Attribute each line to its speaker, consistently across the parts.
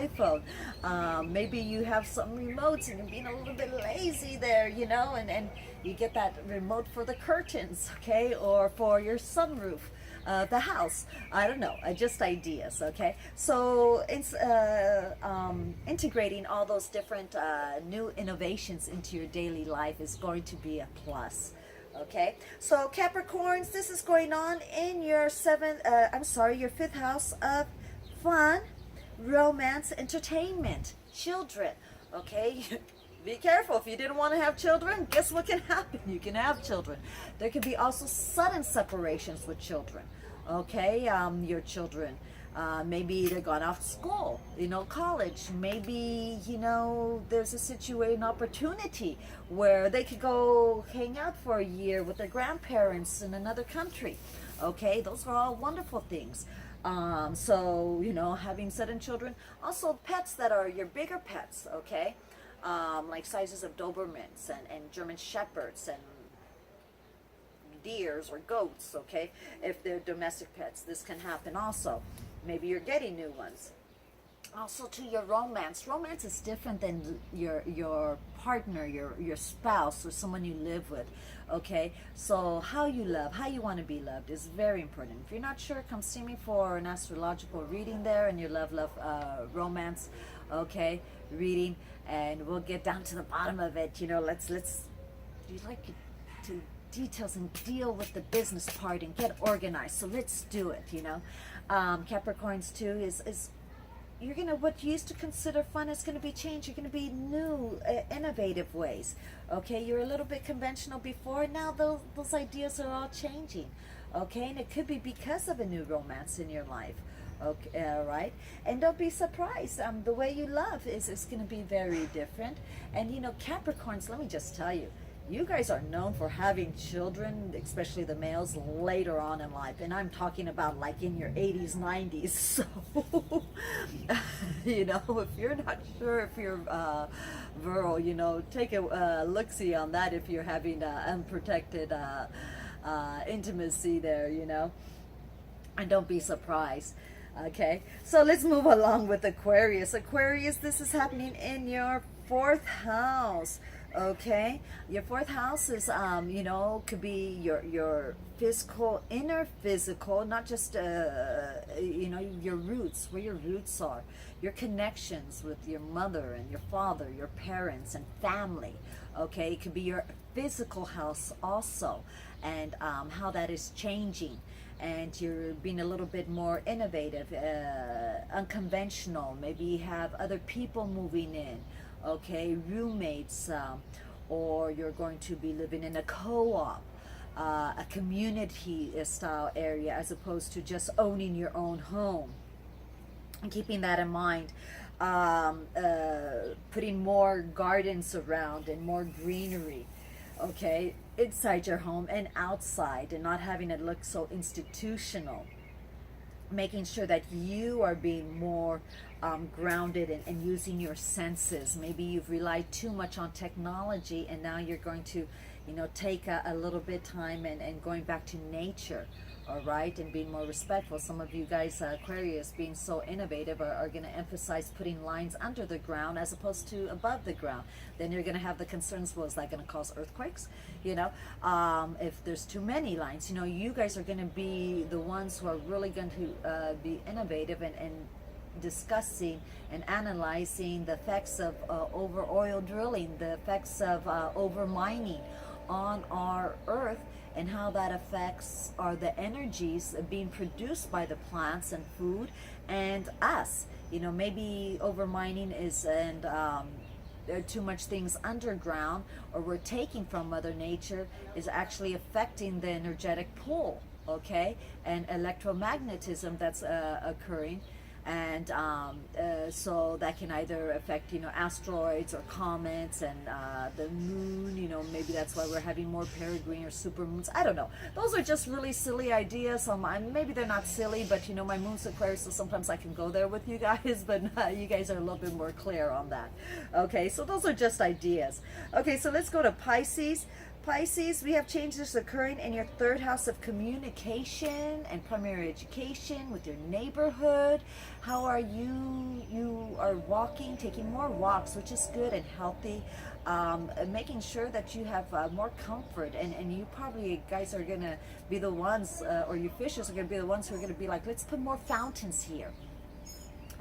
Speaker 1: iPhone. Maybe you have some remotes and you're being a little bit lazy there, you know, and you get that remote for the curtains, okay, or for your sunroof. The house, I don't know, just ideas, okay? So it's integrating all those different new innovations into your daily life is going to be a plus. Okay, so Capricorns, this is going on in your your fifth house of fun, romance, entertainment, children. Okay, be careful. If you didn't want to have children, guess what can happen? You can have children. There can be also sudden separations with children. Okay, your children, maybe they're gone off school, you know, college. Maybe, you know, there's a situation, opportunity where they could go hang out for a year with their grandparents in another country. Okay, those are all wonderful things. So, you know, having sudden children, also pets that are your bigger pets, okay, like sizes of Dobermans and German Shepherds and deers or goats, okay, if they're domestic pets, this can happen also. Maybe you're getting new ones. Also to your romance is different than your partner, your spouse, or someone you live with. Okay, so how you love, how you want to be loved is very important. If you're not sure, come see me for an astrological reading there, and your love romance, okay, reading, and we'll get down to the bottom of it. You know, let's you like to details and deal with the business part and get organized, so let's do it, you know. Capricorns too is you're gonna, what you used to consider fun is gonna be changed. You're gonna be new, innovative ways. Okay, you're a little bit conventional before, now those ideas are all changing. Okay, and it could be because of a new romance in your life. Okay, right, and don't be surprised. The way you love is going to be very different. And you know, Capricorns, let me just tell you, you guys are known for having children, especially the males, later on in life. And I'm talking about like in your 80s, 90s. So, you know, if you're not sure if you're virile, you know, take a look-see on that if you're having unprotected intimacy there, you know. And don't be surprised. Okay, so let's move along with Aquarius. Aquarius, this is happening in your fourth house. Okay, your fourth house is you know, could be your physical, inner physical, not just you know, your roots, where your roots are, your connections with your mother and your father, your parents and family. Okay, it could be your physical house also, and how that is changing, and you're being a little bit more innovative, unconventional. Maybe you have other people moving in, okay, roommates, or you're going to be living in a co-op, a community style area, as opposed to just owning your own home. And keeping that in mind, putting more gardens around and more greenery, okay, inside your home and outside, and not having it look so institutional. Making sure that you are being more grounded and using your senses. Maybe you've relied too much on technology, and now you're going to, you know, take a little bit time and going back to nature. All right, and being more respectful. Some of you guys, Aquarius, being so innovative, are going to emphasize putting lines under the ground as opposed to above the ground. Then you're going to have the concerns, well, is that going to cause earthquakes? You know, if there's too many lines, you know, you guys are going to be the ones who are really going to be innovative and discussing and analyzing the effects of over oil drilling, the effects of over mining on our earth, and how that affects the energies being produced by the plants and food and us. You know, maybe overmining is, and there are too much things underground, or we're taking from Mother Nature, is actually affecting the energetic pull, okay, and electromagnetism that's occurring. And so that can either affect, you know, asteroids or comets and the moon. You know, maybe that's why we're having more peregrine or supermoons. I don't know. Those are just really silly ideas. Maybe they're not silly, but you know, my moon's Aquarius, so sometimes I can go there with you guys. But you guys are a little bit more clear on that. Okay, so those are just ideas. Okay, so let's go to Pisces. Pisces, we have changes occurring in your third house of communication and primary education with your neighborhood. How are you? You are walking, taking more walks, which is good and healthy. Making sure that you have more comfort, and you probably guys are going to be the ones, or you fishes are going to be the ones who are going to be like, let's put more fountains here.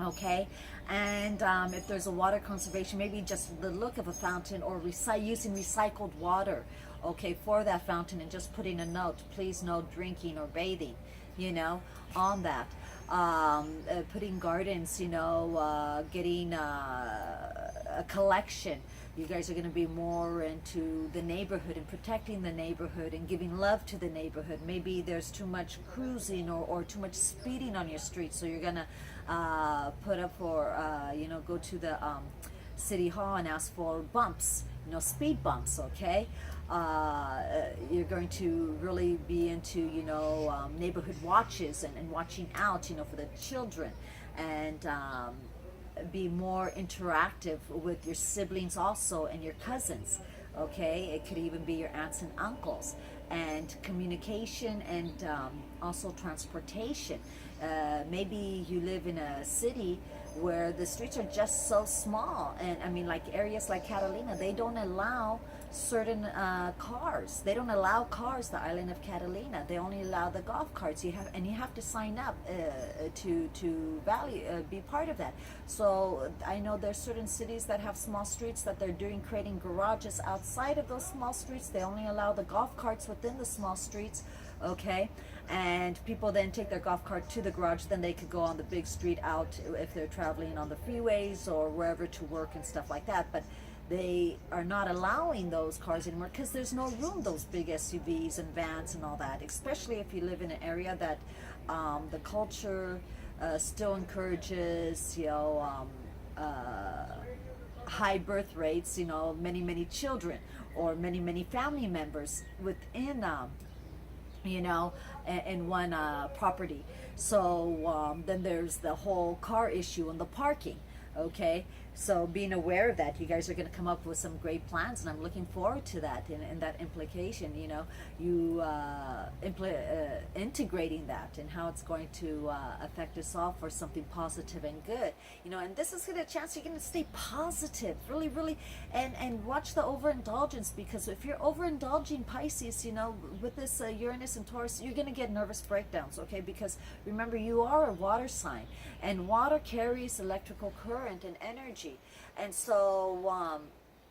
Speaker 1: Okay, and if there's a water conservation, maybe just the look of a fountain, or using recycled water, okay, for that fountain, and just putting a note, please no drinking or bathing, you know, on that. Putting gardens, you know, getting a collection. You guys are going to be more into the neighborhood and protecting the neighborhood and giving love to the neighborhood. Maybe there's too much cruising or too much speeding on your street, so you're going to put up for, you know, go to the city hall and ask for bumps, you know, speed bumps, okay? You're going to really be into, you know, neighborhood watches and watching out, you know, for the children, and be more interactive with your siblings also and your cousins, okay? It could even be your aunts and uncles, and communication, and also transportation. Maybe you live in a city where the streets are just so small, and I mean, like areas like Catalina, they don't allow certain cars. They don't allow cars, the island of Catalina. They only allow the golf carts. You have to sign up to be part of that. So I know there's certain cities that have small streets that they're creating garages outside of those small streets. They only allow the golf carts within the small streets, okay? And people then take their golf cart to the garage, then they could go on the big street out if they're traveling on the freeways or wherever to work and stuff like that. But they are not allowing those cars anymore because there's no room, those big SUVs and vans and all that, especially if you live in an area that the culture still encourages, you know, high birth rates, you know, many children, or many family members within you know, in one property. So then there's the whole car issue and the parking, okay? So being aware of that, you guys are going to come up with some great plans, and I'm looking forward to that, and that implication, you know, you integrating that and how it's going to affect us all for something positive and good, you know. And this is a chance you're going to stay positive, really, and watch the overindulgence, because if you're overindulging, Pisces, you know, with this Uranus and Taurus, you're going to get nervous breakdowns, okay? Because remember, you are a water sign, and water carries electrical current and energy. And so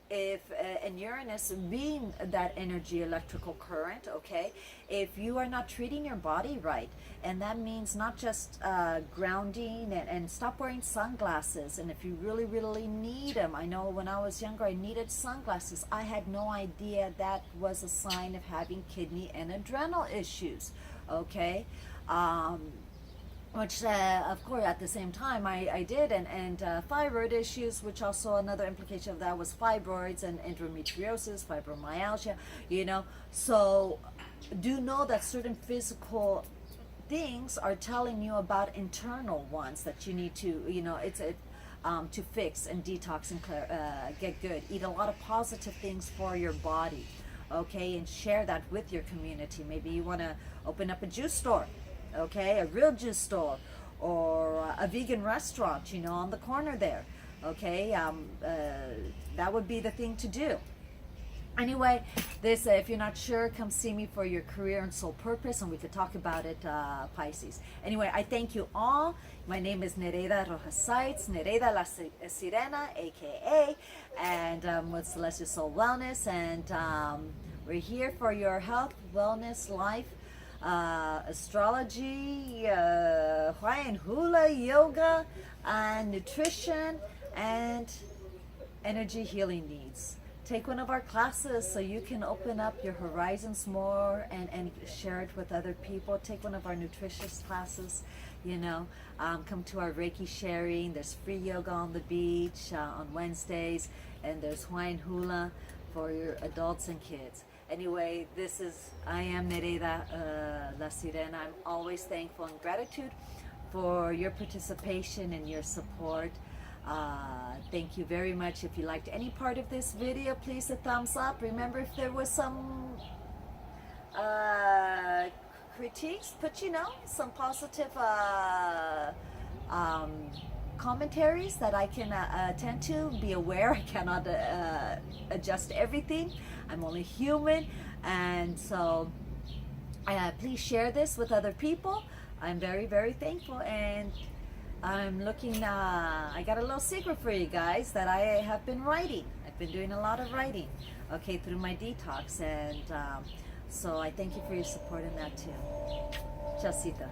Speaker 1: if and Uranus being that energy, electrical current, okay, if you are not treating your body right, and that means not just grounding, and stop wearing sunglasses, and if you really need them. I know when I was younger I needed sunglasses. I had no idea that was a sign of having kidney and adrenal issues, okay? Which of course at the same time I did, and thyroid issues, which also another implication of that was fibroids and endometriosis, fibromyalgia, you know. So do know that certain physical things are telling you about internal ones that you need to, you know, to fix and detox and get good. Eat a lot of positive things for your body, okay, and share that with your community. Maybe you want to open up a juice store, okay, a real juice store, or a vegan restaurant, you know, on the corner there, okay. That would be the thing to do. Anyway, this, if you're not sure, come see me for your career and soul purpose, and we could talk about it, Pisces. Anyway, I thank you all. My name is Nereida Rojas, Nereida la Sirena, aka, and with Celestial Soul Wellness, and we're here for your health, wellness, life, astrology, Hula, yoga, and nutrition, and energy healing needs. Take one of our classes so you can open up your horizons more and share it with other people. Take one of our nutritionist classes, you know. Come to our Reiki sharing. There's free yoga on the beach on Wednesdays, and there's Hula for your adults and kids. Anyway, I am Nereida La Sirena. I'm always thankful and gratitude for your participation and your support. Thank you very much. If you liked any part of this video, please a thumbs up. Remember, if there was some critiques, put, you know, some positive commentaries that I can attend to. Be aware, I cannot adjust everything. I'm only human, and so please share this with other people. I'm very, very thankful, and I'm looking, I got a little secret for you guys that I have been writing. I've been doing a lot of writing, okay, through my detox, and so I thank you for your support in that too. Chasita.